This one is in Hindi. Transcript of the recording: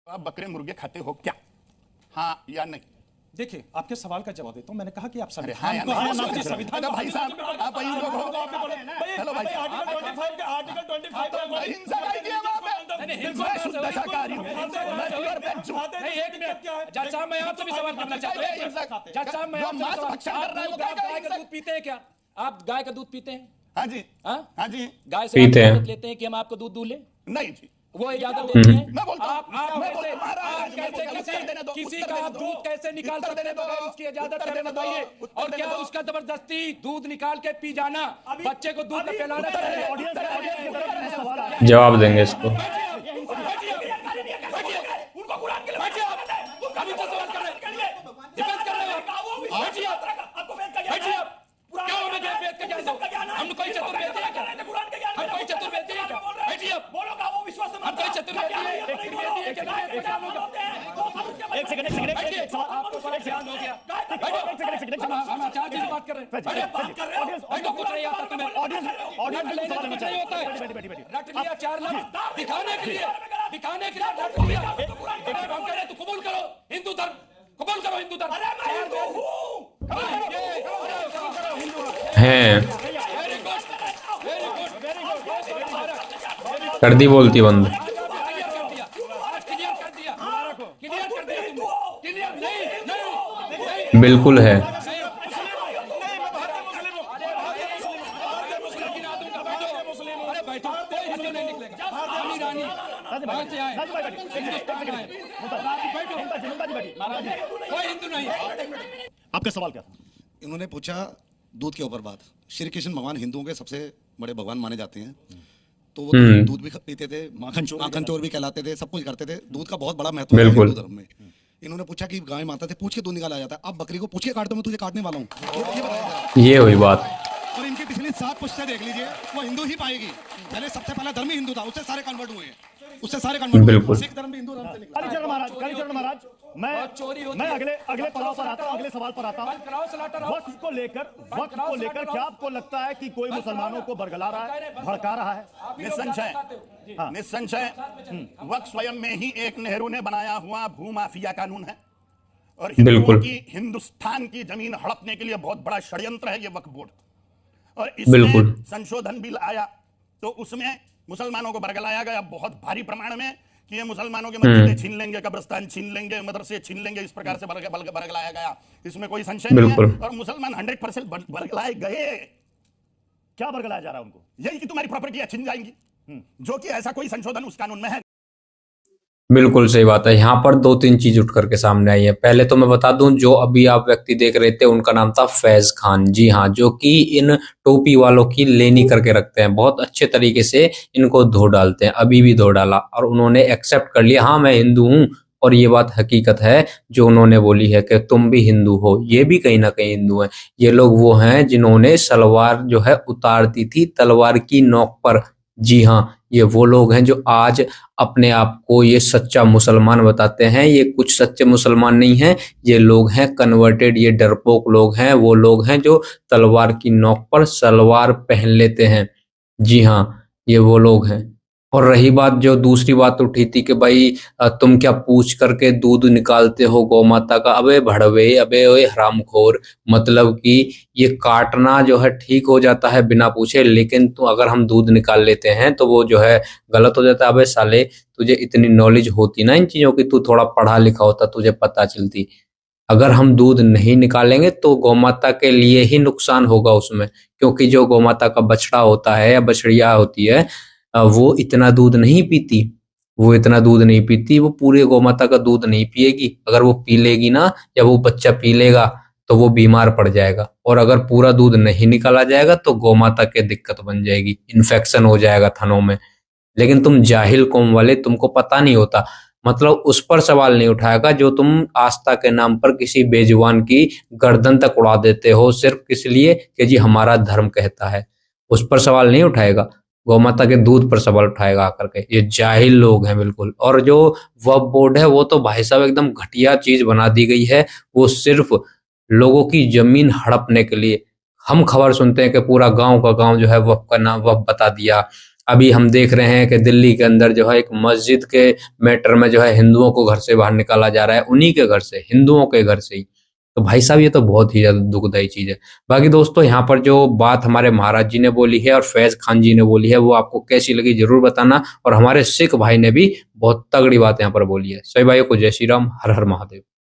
आप बकरे मुर्गे खाते हो क्या? हाँ या नहीं? देखिए, आपके सवाल का जवाब देता हूं। मैंने कहा कि आप हाँ या नहीं? संविधान भाई साहब आप हेलो भाई हिंसा का किया मैं शुद्ध शाकाहारी हूँ। जज साहब मैं आपसे भी सवाल करना चाहता हूँ। जज साहब मैं आपसे गाय का दूध पीते हैं क्या? आप गाय का दूध पीते हैं? हाँ जी, हाँ जी, गाय से पीते हैं। इजाजत लेते हैं कि हम आपको दूध दूध लें? नहीं जी, वो इजाजत देते हैं? मैं बोलता हूँ, आप कैसे किसी का आप दूध कैसे निकाल सकते हैं बगैर उसकी इजाजत के? बताइए। और क्या उसका जबरदस्ती दूध निकाल के पी जाना बच्चे को दूध में पिलाना चाहिए? जवाब देंगे इसको। हम कोई चतुर्वेदी है क्या? हम कोई चतुर्वेदी है क्या? बैठिए अब। हम कोई चतुर्वेदी है? एक सेकंड आपको बड़ा ध्यान हो गया। हम आचार्य जी से बात कर रहे हैं। बैठो, कुछ नहीं आता तुम्हें। कुछ नहीं होता है। रट लिया 4 लफ्ज दिखाने के लिए रट लिया। हम कह रहे तो कबूल करो हिंदू धर्म, कबूल करो हिंदू धर्म। हैं कर दी बोलती बंद। बिल्कुल है। आपका सवाल क्या? इन्होंने पूछा दूध के ऊपर बात। श्री कृष्ण भगवान हिंदुओं के सबसे बड़े भगवान माने जाते हैं, तो वो दूध भी पीते थे, माखन चोर भी कहलाते थे, सब कुछ करते थे। दूध का बहुत बड़ा महत्व है हिंदू धर्म में। इन्होंने पूछा कि गाय माता से पूछ के दूध निकाला जाता है, अब बकरी को पूछ के काट दो, मैं तुझे काटने वाला हूँ। ये हुई बात। और इनकी पिछली 7 पुश्तें देख लीजिए, वो हिंदू ही पाएगी। पहले सबसे पहला धर्म ही हिंदू था, उससे सारे कन्वर्ट हुए हैं, उससे सारे कन्वर्ट बिल्कुल। सिख धर्म भी हिंदू धर्म से निकला। कालीचरण महाराज, मैं अगले पड़ाव पर आता हूँ, अगले सवाल पर आता हूँ। वक्त को लेकर क्या आपको लगता है कि कोई मुसलमानों को बरगला रहा है, भड़का रहा है? निस्संशय वक्फ स्वयं में ही एक नेहरू ने बनाया हुआ भूमाफिया कानून है और हिंदुओं की हिंदुस्तान की जमीन हड़पने के लिए बहुत बड़ा षड्यंत्र है ये वक्फ बोर्ड। और इसमें संशोधन बिल आया तो उसमें मुसलमानों को बरगलाया गया बहुत भारी प्रमाण में कि ये मुसलमानों के मस्जिदें छीन लेंगे, कब्रिस्तान छीन लेंगे, मदरसे छीन लेंगे, इस प्रकार से बरगलाया गया। इसमें कोई संशय नहीं है। और मुसलमान 100% बरगलाए गए। क्या बरगलाया जा रहा है उनको? यही कि तुम्हारी प्रॉपर्टी छीन जाएंगी, जो कि ऐसा कोई संशोधन उस कानून में है। बिल्कुल सही बात है। यहाँ पर 2-3 चीज उठ करके सामने आई है। पहले तो मैं बता दूं, जो अभी आप व्यक्ति देख रहे थे उनका नाम था फैज खान। जी हाँ, जो कि इन टोपी वालों की लेनी करके रखते हैं, बहुत अच्छे तरीके से इनको धो डालते हैं। अभी भी धो डाला और उन्होंने एक्सेप्ट कर लिया, हाँ मैं हिंदू हूँ। और ये बात हकीकत है जो उन्होंने बोली है कि तुम भी हिंदू हो, ये भी कहीं ना कहीं हिंदू हैं। ये लोग वो हैं जिन्होंने सलवार जो है उतार दी थी तलवार की नोक पर। जी हाँ, ये वो लोग हैं जो आज अपने आप को ये सच्चा मुसलमान बताते हैं। ये कुछ सच्चे मुसलमान नहीं हैं, ये लोग हैं कन्वर्टेड, ये डरपोक लोग हैं। वो लोग हैं जो तलवार की नोक पर सलवार पहन लेते हैं। जी हाँ, ये वो लोग हैं। और रही बात, जो दूसरी बात उठी थी कि भाई तुम क्या पूछ करके दूध निकालते हो गौ माता का। अबे भड़वे, अबे ओए हरामखोर, मतलब कि ये काटना जो है ठीक हो जाता है बिना पूछे, लेकिन तो अगर हम दूध निकाल लेते हैं तो वो जो है गलत हो जाता है। अबे साले, तुझे इतनी नॉलेज होती ना इन चीजों की, तू थोड़ा पढ़ा लिखा होता, तुझे पता चलती। अगर हम दूध नहीं निकालेंगे तो गौ माता के लिए ही नुकसान होगा उसमें, क्योंकि जो गौ माता का बछड़ा होता है या बछड़िया होती है वो इतना दूध नहीं पीती। वो पूरे गौ माता का दूध नहीं पिएगी। अगर वो पी लेगी ना, या वो बच्चा पी लेगा तो वो बीमार पड़ जाएगा। और अगर पूरा दूध नहीं निकाला जाएगा तो गौ माता के दिक्कत बन जाएगी, इन्फेक्शन हो जाएगा थनों में। लेकिन तुम जाहिल कौम वाले, तुमको पता नहीं होता, मतलब उस पर सवाल नहीं उठाएगा जो तुम आस्था के नाम पर किसी बेजुबान की गर्दन तक उड़ा देते हो सिर्फ इसलिए कि जी हमारा धर्म कहता है। उस पर सवाल नहीं उठाएगा, गौ माता के दूध पर सवाल उठाएगा आकर के। ये जाहिल लोग हैं बिल्कुल। और जो वक्फ बोर्ड है वो तो भाई साहब एकदम घटिया चीज बना दी गई है। वो सिर्फ लोगों की जमीन हड़पने के लिए। हम खबर सुनते हैं कि पूरा गांव का गांव जो है वक्फ का नाम वक्फ बता दिया, अभी हम देख रहे हैं कि दिल्ली के अंदर जो है एक मस्जिद के मैटर में जो है हिंदुओं को घर से बाहर निकाला जा रहा है, उन्हीं के घर से, हिंदुओं के घर से ही। तो भाई साहब ये तो बहुत ही ज्यादा दुखदायी चीज है। बाकी दोस्तों यहाँ पर जो बात हमारे महाराज जी ने बोली है और फैज खान जी ने बोली है वो आपको कैसी लगी जरूर बताना। और हमारे सिख भाई ने भी बहुत तगड़ी बात यहाँ पर बोली है। सभी भाइयों को जय श्री राम, हर हर महादेव।